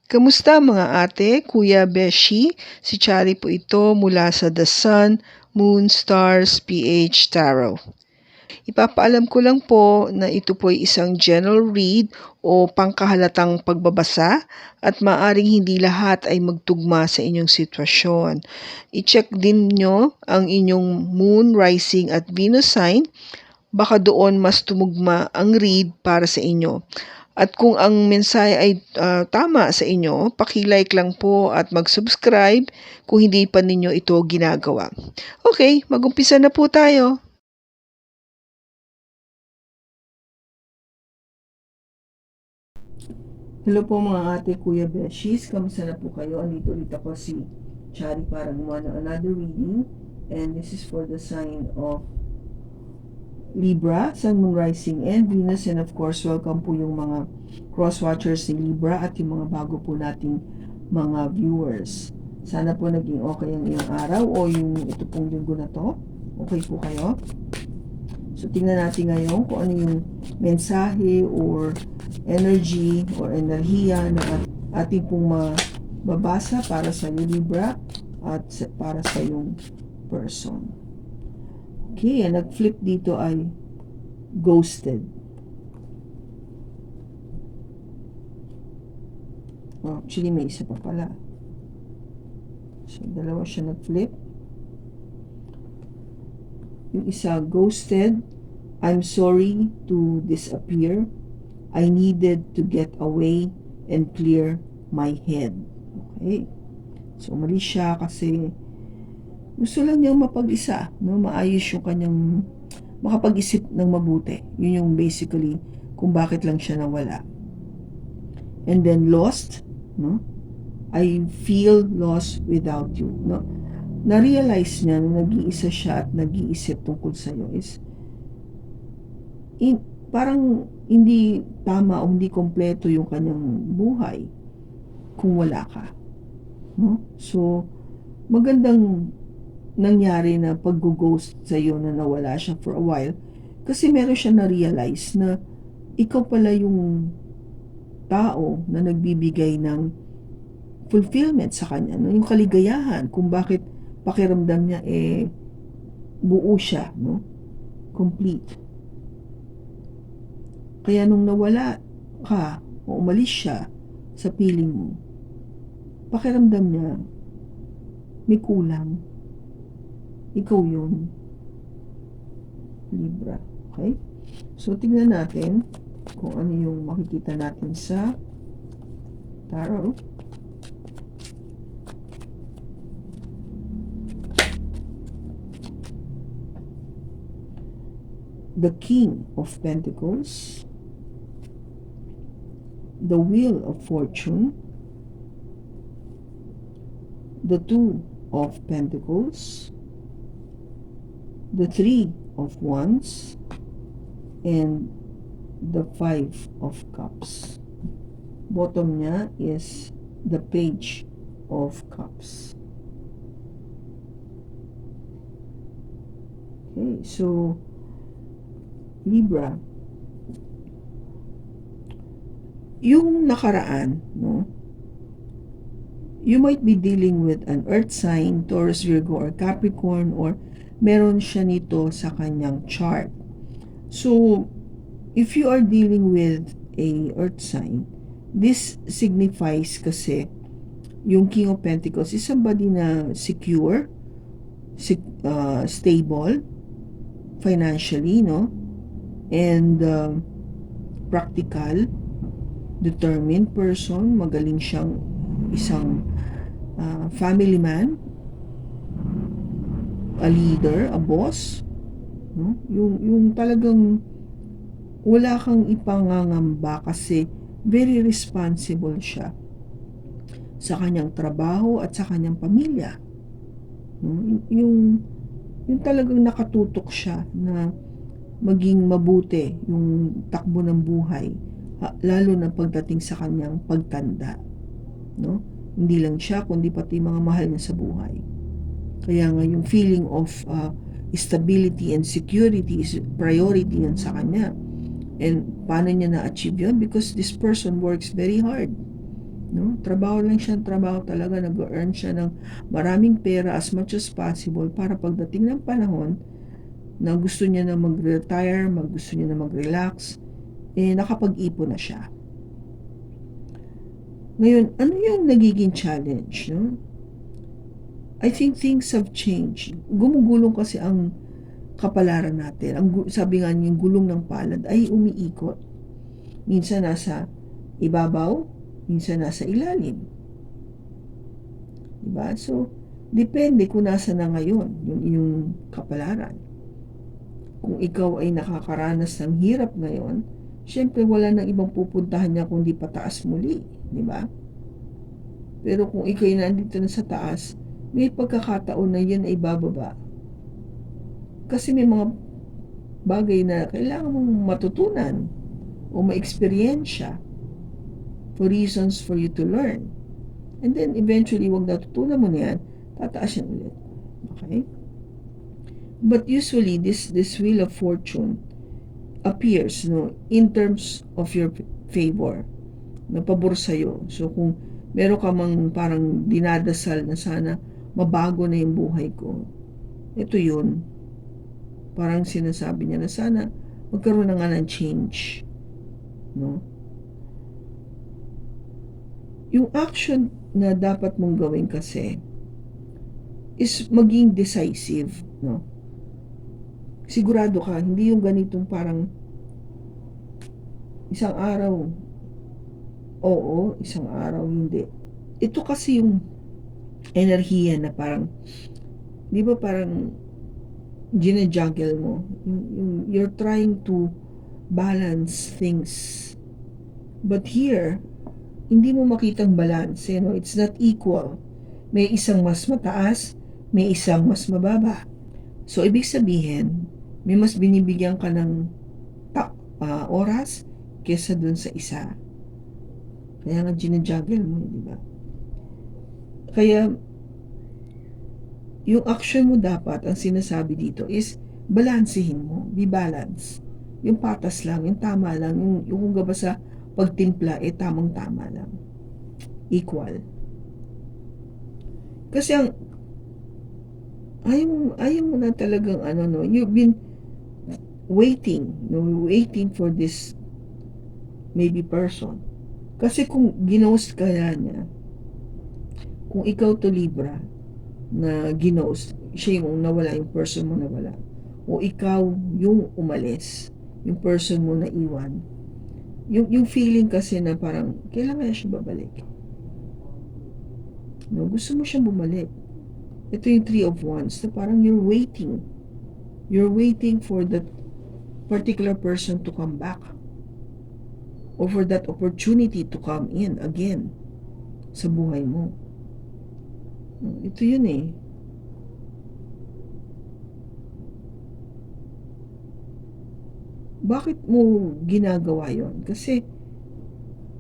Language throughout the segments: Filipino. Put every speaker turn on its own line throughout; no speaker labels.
Kamusta mga ate, kuya, beshi? Si Chari po ito mula sa The Sun, Moon, Stars, PH Tarot. Ipapaalam ko lang po na ito po ay isang general read o pangkahalatang pagbabasa at maaring hindi lahat ay magtugma sa inyong sitwasyon. I-check din nyo ang inyong Moon, Rising at Venus sign. Baka doon mas tumugma ang read para sa inyo. At kung ang mensahe ay tama sa inyo, paki-like lang po at mag-subscribe kung hindi pa ninyo ito ginagawa. Okay, mag-umpisa na po tayo. Hello po mga ate, kuya, beshis. Kamusta na po kayo? Andito ulit ako si Chari para gumawa ng another reading. And this is for the sign of Libra, Sun, Moon, Rising, and Venus. And of course, welcome po yung mga cross-watchers ni Libra at yung mga bago po nating mga viewers. Sana po naging okay ang iyong araw o yung ito pong linggo na to. Okay po kayo? So, tingnan natin ngayon kung ano yung mensahe or energy or enerhiya na ating pong mababasa para sa Libra at para sa yung person. Okay, ang nag-flip dito ay ghosted. Oh, actually, may isa pa pala. So, dalawa siya nag-flip. Yung isa, ghosted. I'm sorry to disappear. I needed to get away and clear my head. Okay. So, mali siya kasi gusto lang niyang mapag-isa, no? Maayos yung kanyang makapag-isip ng mabuti. Yun yung basically kung bakit lang siya nawala. And then lost, no? I feel lost without you, no? Na-realize niya na nag-iisa siya at nag-iisip tungkol sa iyo is parang hindi tama o hindi kompleto yung kanyang buhay kung wala ka, no? So magandang nangyari na pag-ghost sa iyo na nawala siya for a while kasi meron siya na-realize na ikaw pala yung tao na nagbibigay ng fulfillment sa kanya, no? Yung kaligayahan kung bakit pakiramdam niya buo siya, no? Complete. Kaya nung nawala ka o umalis siya sa piling mo, pakiramdam niya may kulang. Ikaw yun, Libra. Okay? So, tignan natin kung ano yung makikita natin sa tarot. The King of Pentacles, the Wheel of Fortune, the Two of Pentacles, the Three of Wands, and the Five of Cups. Bottom niya is the Page of Cups. Okay, so Libra, yung nakaraan, no? You might be dealing with an earth sign, Taurus, Virgo, or Capricorn, or meron siya nito sa kanyang chart. So, if you are dealing with a earth sign, this signifies kasi yung King of Pentacles is somebody na secure, stable, financially, no? And practical, determined person, magaling siyang isang family man, a leader, a boss, no? Yung talagang wala kang ipangangamba kasi very responsible siya sa kanyang trabaho at sa kanyang pamilya, no? Yung talagang nakatutok siya na maging mabuti yung takbo ng buhay, lalo na pagdating sa kanyang pagtanda, no? Hindi lang siya kundi pati mga mahal niya sa buhay. Kaya nga yung feeling of stability and security is priority yan sa kanya. And paano niya na-achieve yun? Because this person works very hard. No? Trabaho lang siya, trabaho talaga, nag-earn siya ng maraming pera as much as possible para pagdating ng panahon na gusto niya na mag-retire, gusto niya na mag-relax, nakapag-ipon na siya. Ngayon, ano yung nagiging challenge? No? I think things have changed. Gumugulong kasi ang kapalaran natin. Sabi nga niya, yung gulong ng palad ay umiikot. Minsan nasa ibabaw, minsan nasa ilalim. Diba? So, depende kung nasa na ngayon yung kapalaran. Kung ikaw ay nakakaranas ng hirap ngayon, syempre wala nang ibang pupuntahan niya kundi pataas muli. Diba? Pero kung ikaw ay nandito na sa taas, may pagkakataon na yan ay bababa. Kasi may mga bagay na kailangan mong matutunan o ma-experiensya for reasons for you to learn. And then eventually, wag natutunan mo na yan, tataas yan ulit. Okay? But usually, this wheel of fortune appears in terms of your favor. Pabor sa'yo. So kung meron ka mang parang dinadasal na sana mabago na yung buhay ko, ito yun. Parang sinasabi niya na sana magkaroon na nga ng change. No? Yung action na dapat mong gawin kasi is maging decisive. No? Sigurado ka, hindi yung ganitong parang isang araw oo, isang araw hindi. Ito kasi yung enerhiya na parang, di ba parang ginajuggle mo. You're trying to balance things. But here, hindi mo makitang balance. It's not equal. May isang mas mataas, may isang mas mababa. So, ibig sabihin, may mas binibigyan ka ng oras kesa dun sa isa. Kaya nga ginajuggle mo, di ba? Kaya, yung action mo dapat, ang sinasabi dito is, balansehin mo, be balance. Yung patas lang, yung tama lang, yung kung ba sa pagtimpla, tamang-tama lang. Equal. Kasi ayaw mo na talagang you've been waiting for this maybe person. Kasi kung ginost ka niya, kung ikaw to Libra, na ginost, siya yung nawala, yung person mo nawala, o ikaw yung umalis, yung person mo na iwan, yung feeling kasi na parang kailangan siya babalik. Gusto mo siyang bumalik. Ito yung 3 of Wands na parang you're waiting for that particular person to come back or for that opportunity to come in again sa buhay mo. Ito yun eh. Bakit mo ginagawa yon? Kasi,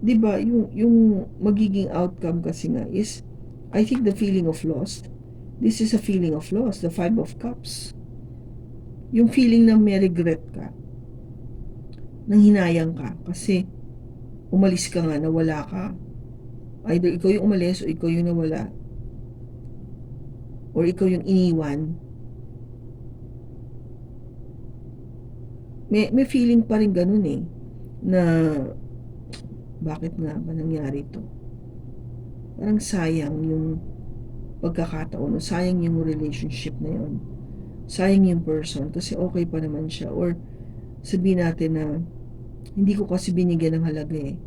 di ba, yung magiging outcome kasi nga is, I think the feeling of loss, this is a feeling of loss, the 5 of Cups. Yung feeling na may regret ka, nang hinayang ka, kasi umalis ka nga, nawala ka. Either ikaw yung umalis o ikaw yung nawala. Or ikaw yung iniwan. May feeling pa rin ganun eh, na bakit nga ba nangyari to? Parang sayang yung pagkakataon, sayang yung relationship na yun. Sayang yung person, kasi okay pa naman siya. Or sabihin natin na hindi ko kasi binigyan ng halaga eh.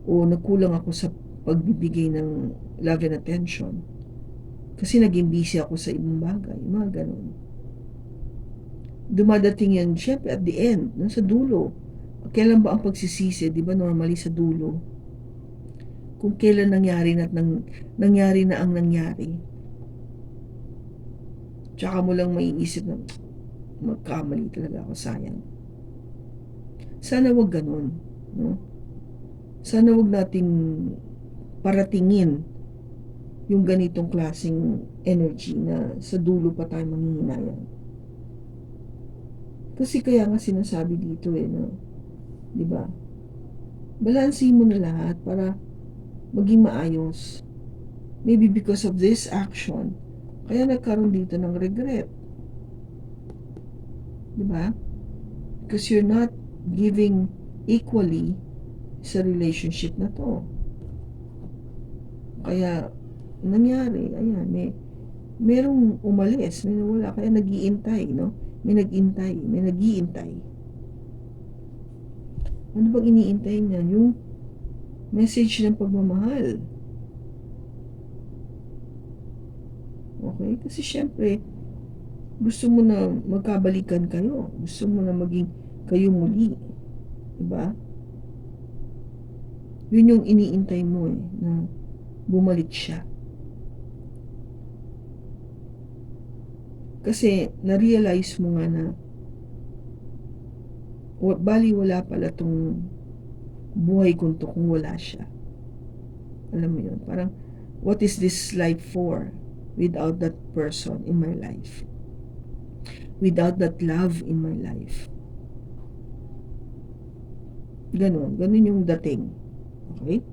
O nagkulang ako sa pagbibigay ng love and attention. Kasi naging busy ako sa ibang bagay. Mga ganun. Dumadating yan, syempre at the end, sa dulo. Kailan ba ang pagsisisi? Di ba normally sa dulo? Kung kailan nangyari na ang nangyari. Tsaka mo lang maiisip na magkamali talaga ako, sayang. Sana wag ganun. No? Sana wag nating paratingin yung ganitong klaseng energy na sa dulo pa tayo manghihinayang. Kasi kaya nga sinasabi dito no? 'Di ba? Balansehin mo na lahat para maging maayos. Maybe because of this action, kaya nagkaroon dito ng regret. Diba? Because you're not giving equally sa relationship na to. Kaya, nangyari, ayan, merong umalis, may nawala, kaya nag-iintay, no? May nag-iintay. Ano bang iniintay niya? Yung message ng pagmamahal. Okay? Kasi syempre, gusto mo na magkabalikan kayo. Gusto mo na maging kayo muli. Diba? Yun yung iniintay mo na bumalik siya. Kasi, na-realize mo nga na bali wala pala tong buhay ko to kung wala siya. Alam mo yun? Parang, what is this life for without that person in my life? Without that love in my life? Ganun yung dating. Okay?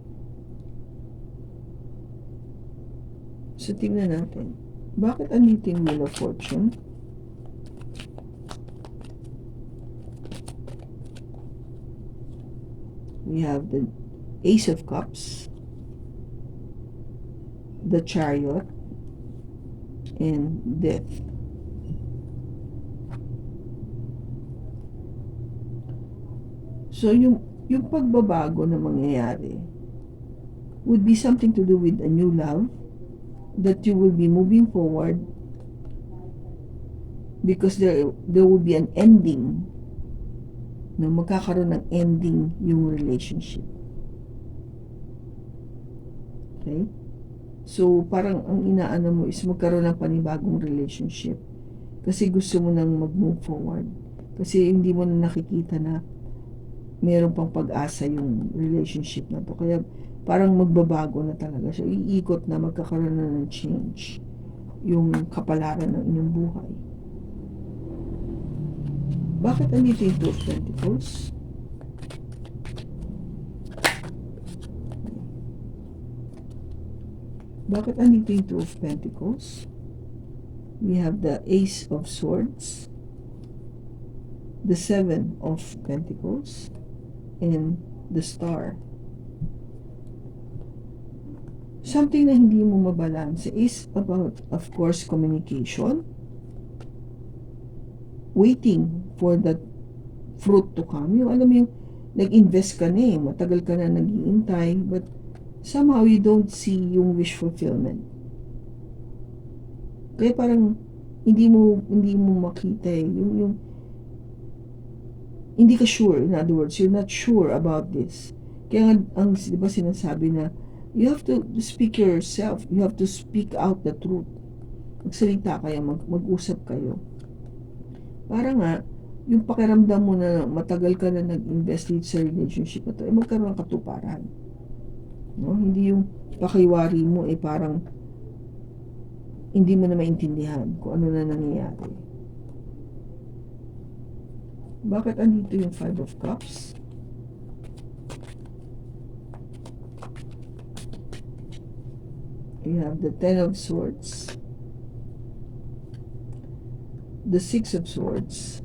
So, tingnan natin. Bakit andito yung Wheel of Fortune? We have the Ace of Cups, the Chariot, and Death. So, yung pagbabago na mangyayari would be something to do with a new love, that you will be moving forward because there will be an ending, na magkakaroon ng ending yung relationship. Okay? So, parang ang inaano mo is magkaroon ng panibagong relationship kasi gusto mo nang mag-move forward. Kasi hindi mo na nakikita na meron pang pag-asa yung relationship na to. Kaya parang magbabago na talaga siya. Iikot na, magkakaroon na ng change yung kapalaran ng inyong buhay. Bakit andito yung Two of Pentacles? Bakit andito yung Two of Pentacles? We have the Ace of Swords, the Seven of Pentacles, and the Star. Something na hindi mo mabalance is about, of course, communication. Waiting for that fruit to come. Yung alam mo yung nag-invest ka na matagal ka na nag-iintay, but somehow you don't see yung wish fulfillment. Kaya parang hindi mo makita yung hindi ka sure. In other words, you're not sure about this. Kaya nga, di ba sinasabi na you have to speak yourself. You have to speak out the truth. Magsalita kayo, mag-usap kayo. Para nga, yung pakiramdam mo na matagal ka na nag-invest sa relationship na to, magkaroon ng katuparan. No? Hindi yung pakiwari mo parang hindi mo na maintindihan kung ano na nangyayari. Bakit andito yung Five of Cups? You have the Ten of Swords, the Six of Swords,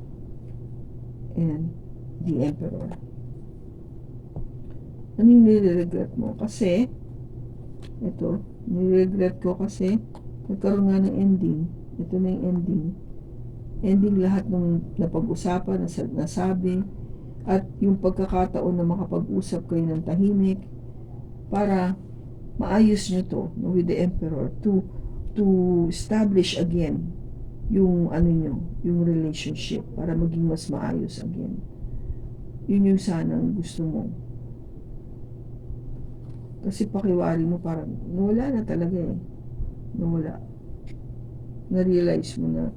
and the Emperor. Ano yung nire-regret mo? Kasi, ito, nire-regret ko kasi nagkaroon nga ng ending. Ito na yung ending. Ending lahat ng napag-usapan, nasabi, at yung pagkakataon na makapag-usap kayo ng tahimik para maayos nyo to with the Emperor to establish again yung yung relationship para maging mas maayos again. Yun yung sanang gusto mo. Kasi pakiwari mo parang nawala na talaga nawala. Na-realize mo na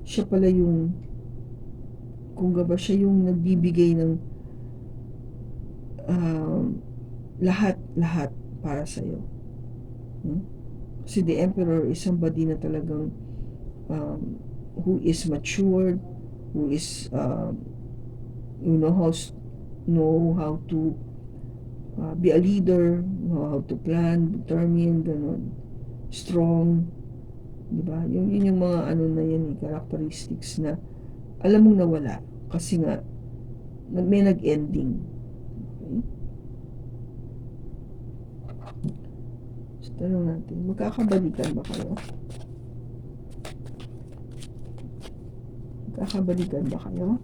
siya pala yung siya yung nagbibigay ng lahat para sa'yo. Kasi the Emperor is somebody na talagang who is matured, who is know how to be a leader, know how to plan, determine, ganun. Strong, di ba? Yun yung mga ano na yan, characteristics na alam mong nawala kasi nga may nag-ending. Okay? So, tanong natin, magkakabalikan ba kayo? Magkakabalikan ba kayo?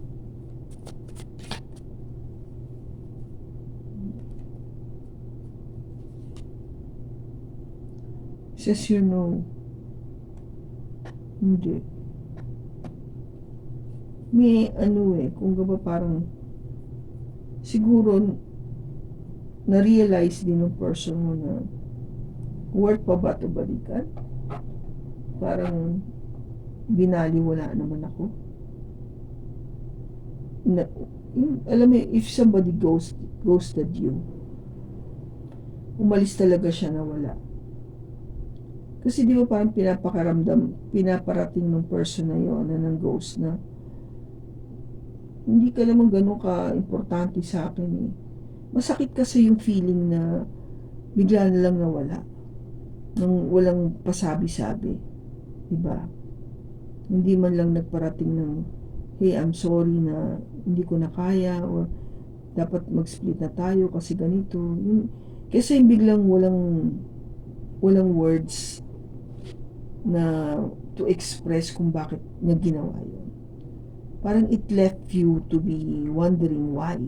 Says you know. Hindi. May ano kung ba parang siguro na-realize din ng person mo na worth pa ba ito balikan? Parang binaliwala naman ako. Alam mo, if somebody ghosted you, umalis talaga siya na wala. Kasi di ba parang pinaparating ng person na yun na ng ghost na hindi ka naman ganun ka-importante sa akin Masakit kasi yung feeling na bigla na lang nawala. Nang walang pasabi-sabi. Diba? Hindi man lang nagparating ng, hey, I'm sorry na hindi ko na kaya or dapat mag-split na tayo kasi ganito. Kasi biglang walang words na to express kung bakit niya ginawa yun. Parang it left you to be wondering why.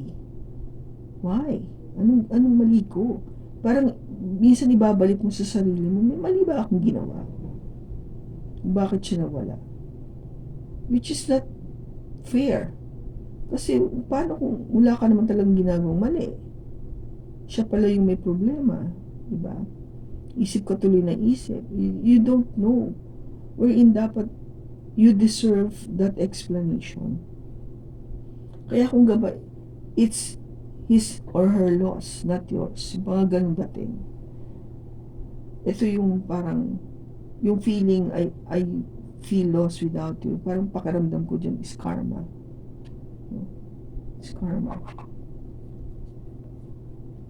Why? Anong mali ko? Parang minsan ibabalik mo sa sarili mo, may mali ba akong ginawa? Bakit siya nawala? Which is not fair. Kasi paano kung wala ka naman talagang ginagawang mali? Siya pala yung may problema. Diba? Isip ka tuloy na isip. You don't know. Wherein dapat you deserve that explanation. Kaya kung gabay, it's his or her loss, not yours. Yung mga ganun dating. Ito yung parang, yung feeling I feel lost without you. Parang pakiramdam ko dyan is karma. It's karma.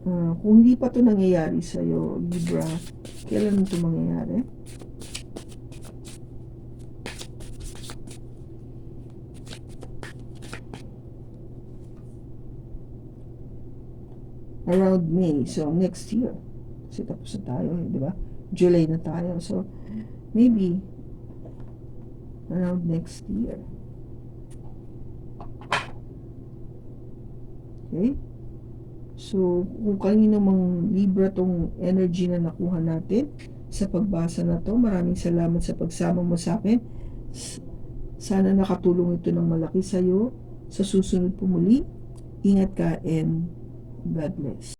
Kung hindi pa ito nangyayari sa'yo, Libra, kailan ito mangyayari? Around May, so next year. Kasi tapos na tayo, di ba? July na tayo, so maybe around next year. Okay? So, kung kanino mang Libra tong energy na nakuha natin sa pagbasa na to, maraming salamat sa pagsama mo sa akin. Sana nakatulong ito ng malaki sa'yo. Sa susunod po muli, ingat ka and God bless.